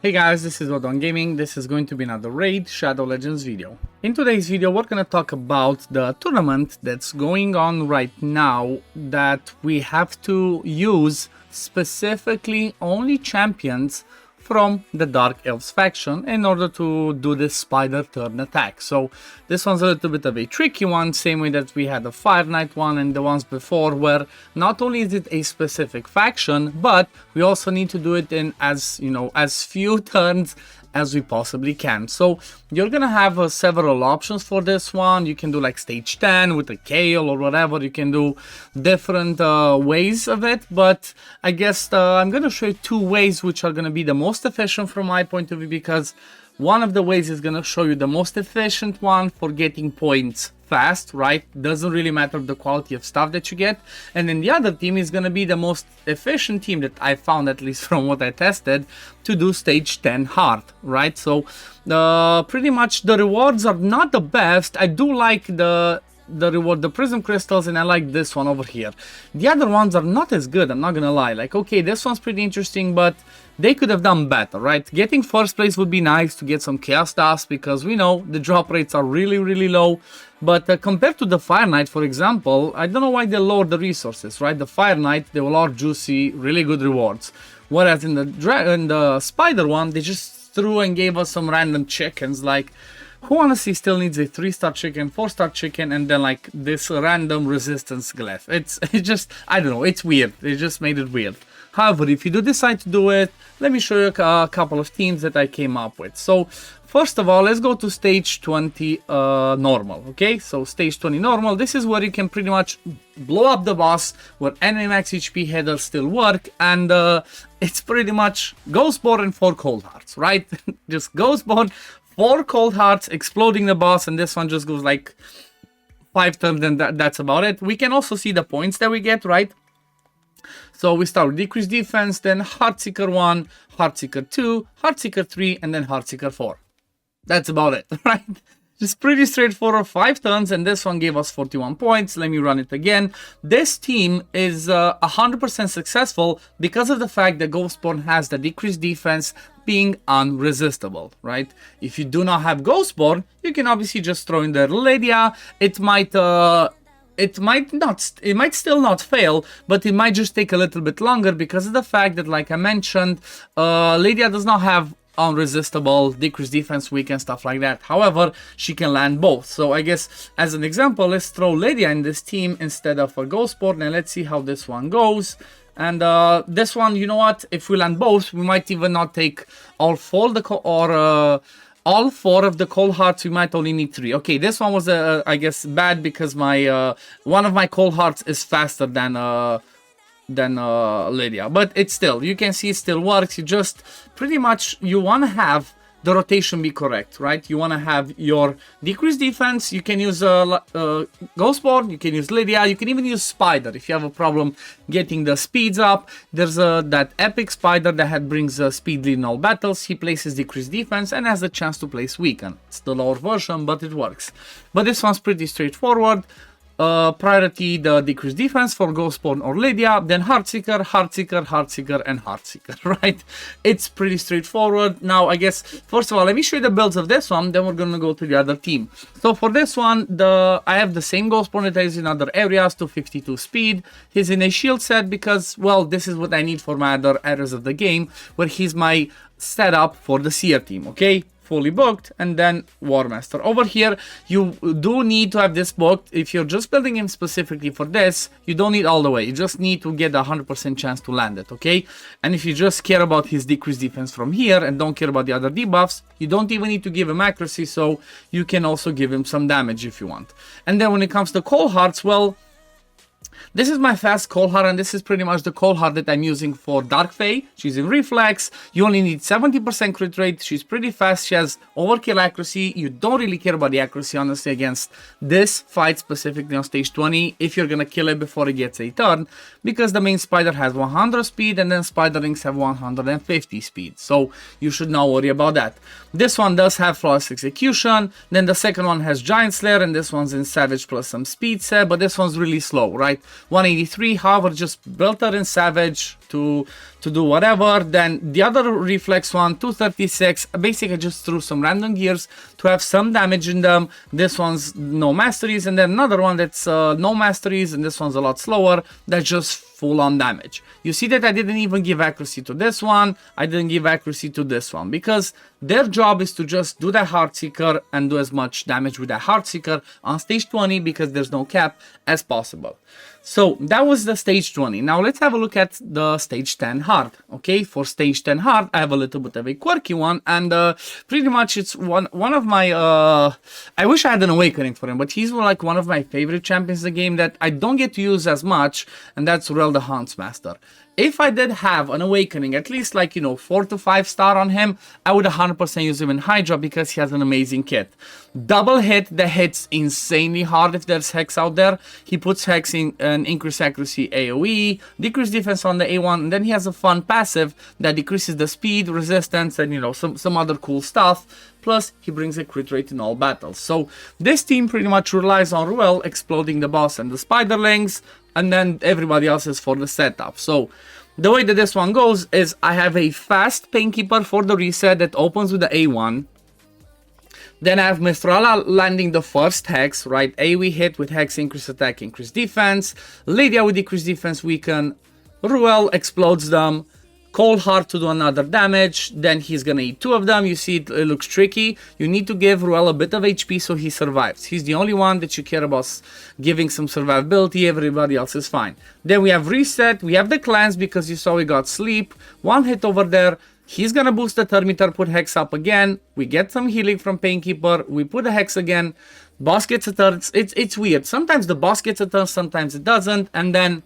Hey guys, this is OddOneGaming. This is going to be another Raid Shadow Legends video. In today's video, we're going to talk about the tournament that's going on right now that we have to use specifically only champions from the Dark Elves faction in order to do this spider turn attack. So this one's a little bit of a tricky one, same way that we had the Fire Knight one and the ones before, where not only is it a specific faction, but we also need to do it in as few turns as we possibly can. So you're gonna have several options for this one. You can do like stage 10 with a Kale or whatever. You can do different ways of it, but I guess I'm gonna show you two ways which are gonna be the most efficient from my point of view, because one of the ways is gonna show you the most efficient one for getting points fast, right? Doesn't really matter the quality of stuff that you get. And then the other team is gonna be the most efficient team that I found, at least from what I tested, to do stage 10 hard, right? So pretty much the rewards are not the best. I do like the reward, the prism crystals, and I like this one over here. The other ones are not as good, I'm not gonna lie. Like, okay, this one's pretty interesting, but they could have done better, right? Getting first place would be nice to get some chaos dust, because we know the drop rates are really low. But compared to the Fire Knight, for example, I don't know why they lowered the resources, right? The Fire Knight, they were all juicy, really good rewards. Whereas in the Spider one, they just threw and gave us some random chickens. Like, who honestly still needs a 3-star chicken, 4-star chicken, and then like this random resistance glyph? It's just, I don't know, it's weird. They just made it weird. However, if you do decide to do it, let me show you a couple of teams that I came up with. So first of all, let's go to stage 20 normal, okay? So stage 20 normal, this is where you can pretty much blow up the boss, where enemy max HP headers still work, and it's pretty much Ghostborn and 4 cold hearts, right? Just Ghostborn, 4 cold hearts, exploding the boss, and this one just goes like 5 turns, then that's about it. We can also see the points that we get, right? So we start with decreased defense, then Heartseeker 1, Heartseeker 2, Heartseeker 3, and then Heartseeker 4. That's about it, right? Just pretty straightforward, 5 turns, and this one gave us 41 points. Let me run it again. This team is 100% successful because of the fact that Ghostborn has the decreased defense being unresistible, right? If you do not have Ghostborn, you can obviously just throw in the Lydia. It might still not fail, but it might just take a little bit longer because of the fact that, like I mentioned, Lydia does not have unresistible, decreased defense, weak, and stuff like that. However, she can land both. So I guess as an example, let's throw Lydia in this team instead of a Ghostborn, and let's see how this one goes. And this one, you know what? If we land both, we might even not take all 4 all 4 of the cold hearts. We might only need 3. Okay, this one was I guess bad because my one of my cold hearts is faster than Lydia, but it's still, you can see it still works. You just pretty much, you want to have the rotation be correct, right? You want to have your decreased defense. You can use Ghostborn, you can use Lydia, you can even use Spider if you have a problem getting the speeds up. There's that epic Spider that brings speed lead in all battles. He places decreased defense and has the chance to place weaken. It's the lower version, but it works. But this one's pretty straightforward. Priority the decreased defense for Ghostborn or Lydia, then Heartseeker, Heartseeker, Heartseeker, and Heartseeker, right? It's pretty straightforward. Now, I guess, first of all, let me show you the builds of this one, then we're gonna go to the other team. So for this one, I have the same Ghostborn that is in other areas, 252 speed. He's in a shield set because, well, this is what I need for my other areas of the game, where he's my setup for the Seer team, okay? Fully booked, and then War Master. Over here, you do need to have this booked. If you're just building him specifically for this, you don't need all the way. You just need to get a 100% chance to land it, okay? And if you just care about his decreased defense from here and don't care about the other debuffs, you don't even need to give him accuracy, so you can also give him some damage if you want. And then when it comes to cold hearts, well, this is my fast cold heart, and this is pretty much the cold heart that I'm using for Dark Fae. She's in reflex. You only need 70% crit rate. She's pretty fast. She has overkill accuracy. You don't really care about the accuracy, honestly, against this fight specifically on stage 20 if you're gonna kill it before it gets a turn, because the main spider has 100 speed and then spiderlings have 150 speed. So you should not worry about that. This one does have flawless execution. Then the second one has Giant Slayer, and this one's in Savage plus some speed set, but this one's really slow, right? 183, however, just built her in Savage to do whatever. Then the other reflex one, 236, basically just threw some random gears to have some damage in them. This one's no masteries, and then another one that's no masteries, and this one's a lot slower, that's just full on damage. You see that I didn't even give accuracy to this one, I didn't give accuracy to this one, because their job is to just do that Heartseeker and do as much damage with that Heartseeker on stage 20, because there's no cap, as possible. So that was the stage 20. Now let's have a look at the stage 10 hard. Okay, for stage 10 hard, I have a little bit of a quirky one, and pretty much it's one of my I wish I had an awakening for him, but he's like one of my favorite champions in the game that I don't get to use as much, and that's Ruel the Huntsmaster. If I did have an awakening, at least like, you know, 4 to 5 star on him, I would 100% use him in Hydra because he has an amazing kit. Double hit that hits insanely hard if there's Hex out there. He puts Hex in an increased accuracy AoE, decreased defense on the A1, and then he has a fun passive that decreases the speed, resistance, and, you know, some other cool stuff. Plus, he brings a crit rate in all battles. So this team pretty much relies on Ruel exploding the boss and the spiderlings, and then everybody else is for the setup. So the way that this one goes is I have a fast Painkeeper for the reset that opens with the A1. Then I have Mistrala landing the first Hex, right? AoE hit with Hex, increased attack, increased defense. Lydia with decreased defense weaken. Ruel explodes them. Cold Heart to do another damage, then he's gonna eat 2 of them. You see it looks tricky. You need to give Ruel a bit of HP so he survives. He's the only one that you care about giving some survivability, everybody else is fine. Then we have Reset, we have the Cleanse because you saw we got Sleep. 1 hit over there, he's gonna boost the Thermitar, put Hex up again. We get some healing from Painkeeper, we put a Hex again. Boss gets a turn, it's weird. Sometimes the boss gets a turn, sometimes it doesn't, and then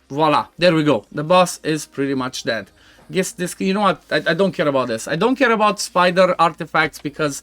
voila, there we go. The boss is pretty much dead. Guess this, you know what, I don't care about this. I don't care about spider artifacts because,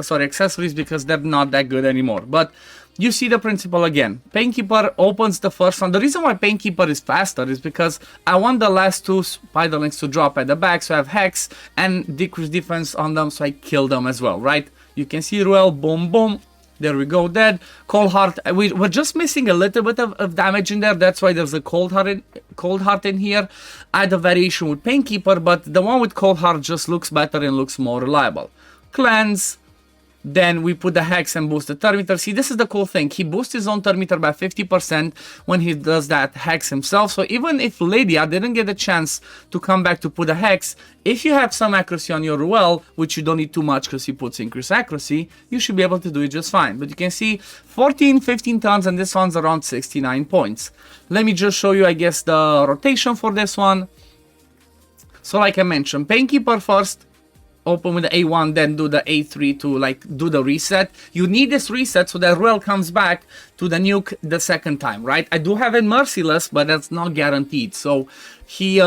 sorry, accessories, because they're not that good anymore. But you see the principle again. Painkeeper opens the first one. The reason why Painkeeper is faster is because I want the last 2 spiderlings to drop at the back, so I have Hex and decreased defense on them, so I kill them as well, right? You can see Ruel, boom, boom. There we go, dead. Cold Heart, we're just missing a little bit of damage in there. That's why there's a Cold Heart in here. I had a variation with Painkeeper, but the one with Cold Heart just looks better and looks more reliable. Cleanse. Then we put the Hex and boost the Thermitar. See, this is the cool thing. He boosts his own Thermitar by 50% when he does that Hex himself. So even if Lydia didn't get a chance to come back to put a Hex, if you have some accuracy on your Ruel, which you don't need too much because he puts increased accuracy, you should be able to do it just fine. But you can see 14, 15 tons, and this one's around 69 points. Let me just show you, I guess, the rotation for this one. So like I mentioned, Painkeeper first. Open with the A1, then do the A3 to like do the reset. You need this reset so that Ruel comes back to the nuke the second time, right? I do have it merciless, but that's not guaranteed. So he's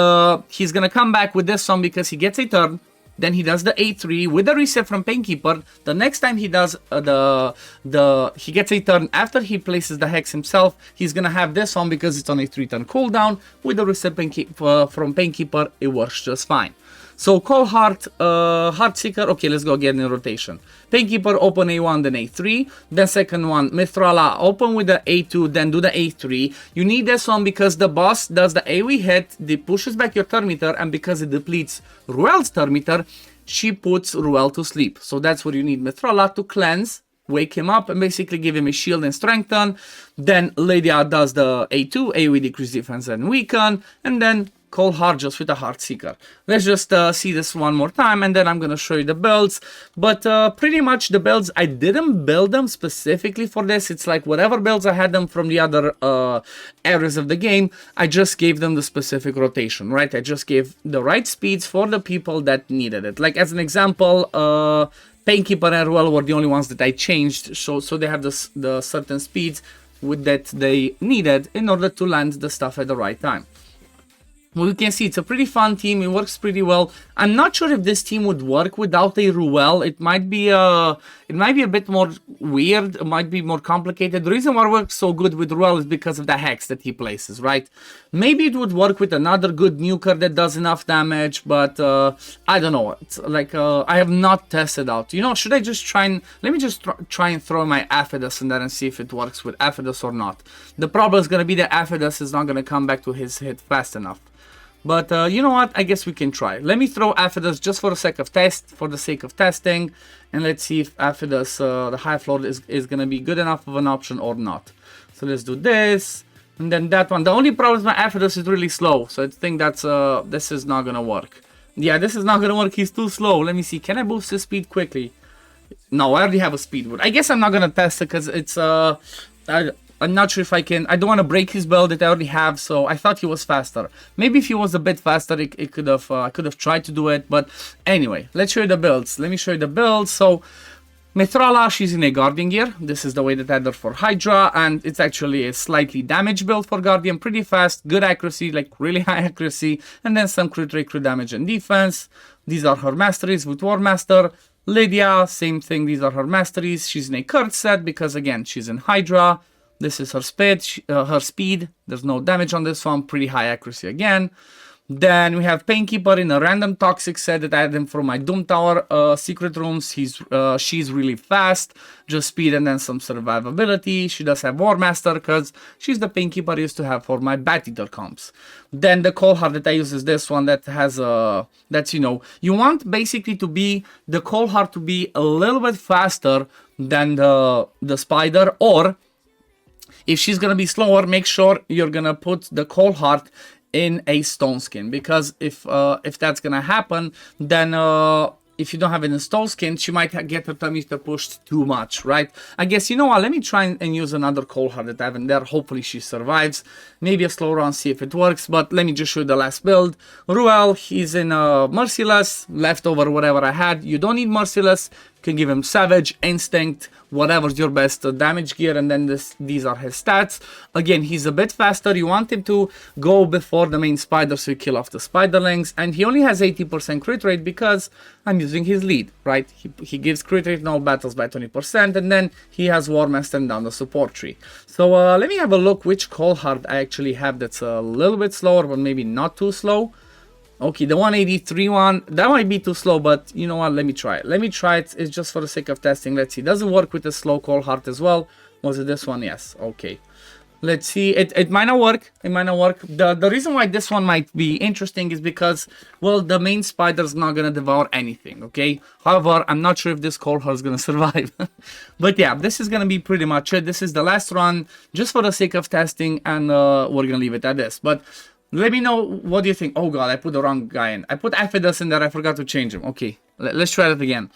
gonna come back with this one because he gets a turn. Then he does the A3 with the reset from Painkeeper. The next time he does he gets a turn after he places the Hex himself. He's gonna have this one because it's on a 3-turn cooldown. With the reset from Painkeeper, it works just fine. So Cold Heart, Heartseeker, okay, let's go again in rotation. Painkeeper, open A1, then A3. Then second one, Mistrala, open with the A2, then do the A3. You need this one because the boss does the AoE hit, it pushes back your Thermitar, and because it depletes Ruel's Thermitar, she puts Ruel to sleep. So that's what you need Mistrala to cleanse, wake him up, and basically give him a shield and strengthen. Then Lydia does the A2, AoE decrease defense and weaken, and then Cold Heart just with a Heartseeker. Let's just see this one more time, and then I'm gonna show you the builds. But pretty much the builds, I didn't build them specifically for this. It's like whatever builds I had them from the other areas of the game, I just gave them the specific rotation, right? I just gave the right speeds for the people that needed it. Like as an example, Painkeeper and Ruel were the only ones that I changed, so they have the certain speeds that they needed in order to land the stuff at the right time. Well, you can see it's a pretty fun team. It works pretty well. I'm not sure if this team would work without a Ruel. It might be a bit more weird. It might be more complicated. The reason why it works so good with Ruel is because of the Hex that he places, right? Maybe it would work with another good nuker that does enough damage, but I don't know. It's like I have not tested out. You know, should I just try and let me just try and throw my Aphidas in there and see if it works with Aphidas or not. The problem is gonna be that Aphidas is not gonna come back to his hit fast enough. But you know what? I guess we can try. Let me throw Aphidus just for the sake of testing, and let's see if Aphidus, the high floor, is gonna be good enough of an option or not. So let's do this, and then that one. The only problem is my Aphidus is really slow, so I think that's this is not gonna work. Yeah, this is not gonna work. He's too slow. Let me see. Can I boost his speed quickly? No, I already have a speed boost. I guess I'm not gonna test it because it's I'm not sure if I can. I don't want to break his build that I already have, so I thought he was faster. Maybe if he was a bit faster, it could have. I could have tried to do it, but anyway, let's show you the builds. Let me show you the builds. So, Metrala, she's in a Guardian gear. This is the way that I did for Hydra, and it's actually a slightly damage build for Guardian. Pretty fast, good accuracy, like really high accuracy, and then some crit rate, crit damage, and defense. These are her masteries with War Master. Lydia, same thing. These are her masteries. She's in a Kurt set because again, she's in Hydra. This is her speed. There's no damage on this one. Pretty high accuracy again. Then we have Painkeeper in a random toxic set that I had him from my Doom Tower secret rooms. She's really fast, just speed and then some survivability. She does have War Master because she's the Painkeeper I used to have for my Bat Eater comps. Then the Cold Heart that I use is this one that has that's, you know, you want basically to be the Cold Heart to be a little bit faster than the Spider, or if she's gonna be slower, make sure you're gonna put the Cold Heart in a Stone Skin, because if that's gonna happen, then if you don't have it in Stone Skin, she might get her tummy pushed too much, right? I guess, you know what, let me try and use another Cold Heart that I have in there. Hopefully she survives. Maybe a slow run, see if it works, but let me just show you the last build. Ruel, he's in Merciless, leftover whatever I had. You don't need Merciless. You can give him Savage, Instinct, whatever's your best damage gear, and then these are his stats. Again, he's a bit faster. You want him to go before the main spider so you kill off the spiderlings, and he only has 80% crit rate because I'm using his lead, right? He gives crit rate in all battles by 20%, and then he has War Master down the support tree. So let me have a look which Cold Heart I actually have that's a little bit slower, but maybe not too slow. Okay, the 183 one, that might be too slow, but you know what, let me try it. Let me try it, it's just for the sake of testing. Let's see, does it work with the slow Cold Heart as well? Was it this one? Yes, okay. Let's see, it might not work, it might not work. The reason why this one might be interesting is because, well, the main spider's not gonna devour anything, okay? However, I'm not sure if this Cold Heart's gonna survive. But yeah, this is gonna be pretty much it. This is the last run, just for the sake of testing, and we're gonna leave it at this. But let me know, what do you think? Oh god, I put the wrong guy in. I put Aphidus in there, I forgot to change him. Okay, let's try it again.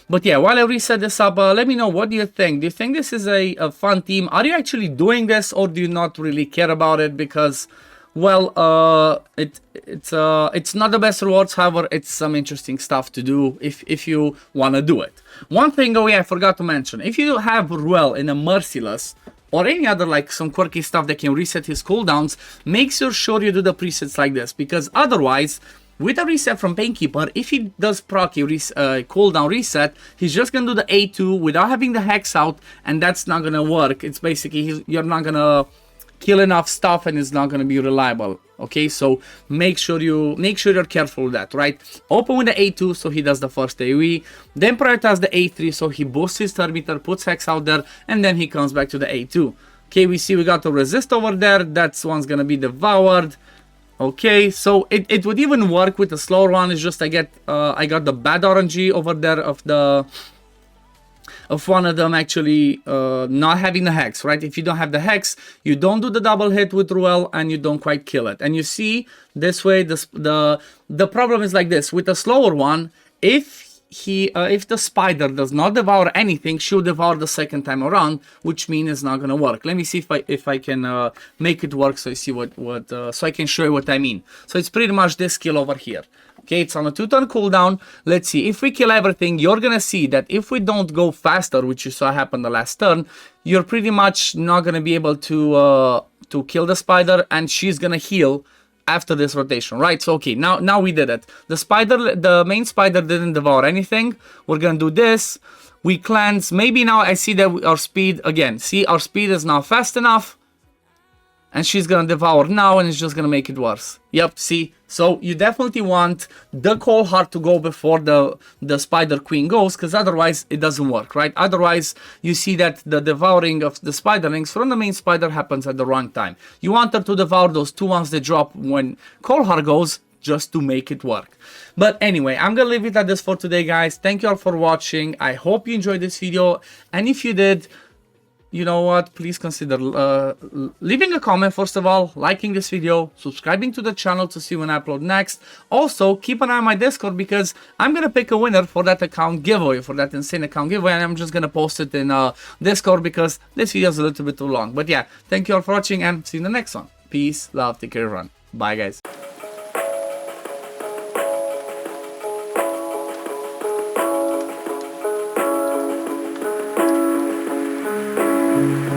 But yeah, while I reset this up, let me know, what do you think? Do you think this is a fun team? Are you actually doing this, or do you not really care about it? Because, well, it's not the best rewards, however, it's some interesting stuff to do if you want to do it. One thing, oh yeah, I forgot to mention. If you have Ruel in a Merciless, or any other like some quirky stuff that can reset his cooldowns, make sure you do the presets like this, because otherwise, with a reset from Painkeeper, if he does proc a cooldown reset, he's just gonna do the A2 without having the Hex out, and that's not gonna work. It's basically, you're not gonna kill enough stuff, and it's not gonna be reliable. Okay, so make sure you're careful with that, right? Open with the A2 so he does the first AoE, then prioritize the A3 so he boosts his turn meter, puts Hex out there, and then he comes back to the A2. Okay, we see we got the resist over there. That's one's gonna be devoured. Okay, so it would even work with the slower one. It's just I got the bad RNG over there of one of them actually not having the Hex, right? If you don't have the Hex, you don't do the double hit with Ruel, and you don't quite kill it. And you see, this way, the problem is like this. With the slower one, if the spider does not devour anything, she'll devour the second time around, which means it's not gonna work. Let me see if I can make it work, so you see so I can show you what I mean. So it's pretty much this skill over here. Okay, it's on a 2-turn cooldown. Let's see, if we kill everything, you're gonna see that if we don't go faster, which you saw happen the last turn, you're pretty much not gonna be able to kill the spider, and she's gonna heal after this rotation, right? So okay, now we did it. The main spider didn't devour anything. We're gonna do this. We cleanse. Maybe now I see that our speed, again, see, our speed is now fast enough. and she's gonna devour now, and it's just gonna make it worse. Yep, see? So you definitely want the cold heart to go before the spider queen goes, because otherwise it doesn't work, right? Otherwise you see that the devouring of the spiderlings from the main spider happens at the wrong time. You want her to devour those 2 ones that drop when cold heart goes, just to make it work. But anyway, I'm gonna leave it at this for today, guys. Thank you all for watching. I hope you enjoyed this video, and if you did, you know what, please consider leaving a comment, first of all, liking this video, subscribing to the channel to see when I upload next. Also, keep an eye on my Discord, because I'm gonna pick a winner for that account giveaway, for that insane account giveaway, and I'm just gonna post it in Discord, because this video is a little bit too long. But yeah, thank you all for watching, and see you in the next one. Peace, love, take care, everyone. Bye, guys.